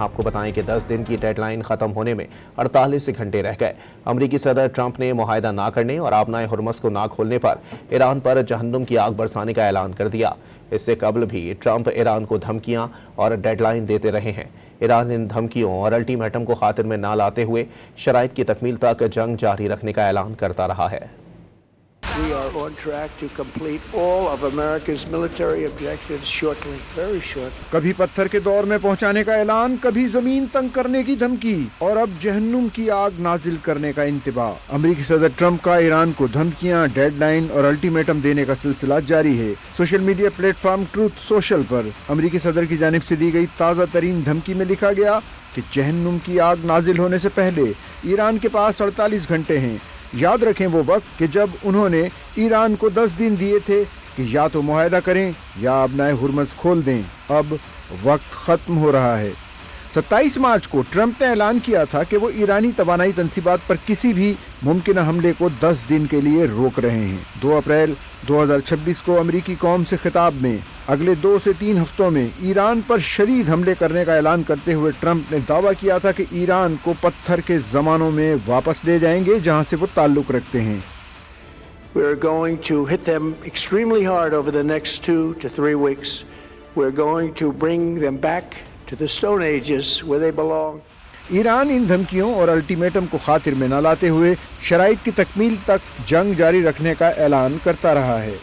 آپ کو بتائیں کہ 10 دن کی ڈیڈ لائن ختم ہونے میں 48 گھنٹے رہ گئے۔ امریکی صدر ٹرمپ نے معاہدہ نہ کرنے اور آبنائے ہرمز کو نہ کھولنے پر ایران پر جہنم کی آگ برسانے کا اعلان کر دیا۔ اس سے قبل بھی ٹرمپ ایران کو دھمکیاں اور ڈیڈ لائن دیتے رہے ہیں۔ ایران ان دھمکیوں اور الٹیمیٹم کو خاطر میں نہ لاتے ہوئے شرائط کی تکمیل تک جنگ جاری رکھنے کا اعلان کرتا رہا ہے۔ We are on track to complete all of America's military objectives shortly, very short. کبھی پتھر کے دور میں پہنچانے کا اعلان، کبھی زمین تنگ کرنے کی دھمکی اور اب جہنم کی آگ نازل کرنے کا انتباہ۔ امریکی صدر ٹرمپ کا ایران کو دھمکیاں، ڈیڈ لائن اور الٹیمیٹم دینے کا سلسلہ جاری ہے۔ Social media platform Truth Social پر امریکی صدر کی جانب سے دی گئی تازہ ترین دھمکی میں لکھا گیا کہ جہنم کی آگ نازل ہونے سے پہلے ایران کے پاس 48 گھنٹے ہیں۔ یاد رکھیں وہ وقت کہ جب انہوں نے ایران کو 10 دن دیے تھے کہ یا تو معاہدہ کریں یا آبنائے ہرمز کھول دیں۔ اب وقت ختم ہو رہا ہے۔ 27 مارچ کو ٹرمپ نے اعلان کیا تھا کہ وہ ایرانی توانائی تنصیبات پر کسی بھی ممکنہ حملے کو 10 دن کے لیے روک رہے ہیں۔ 2 اپریل 2026 کو امریکی قوم سے خطاب میں اگلے 2 سے 3 ہفتوں میں ایران پر شدید حملے کرنے کا اعلان کرتے ہوئے ٹرمپ نے دعویٰ کیا تھا کہ ایران کو پتھر کے زمانوں میں واپس لے جائیں گے جہاں سے وہ تعلق رکھتے ہیں۔ We're going to hit them extremely hard over the next 2 to 3 weeks. We're going to bring them back to the Stone Ages where they belong. Iran ان دھمکیوں اور الٹیمیٹم کو خاطر میں نہ لاتے ہوئے شرائط کی تکمیل تک جنگ جاری رکھنے کا اعلان کرتا رہا ہے۔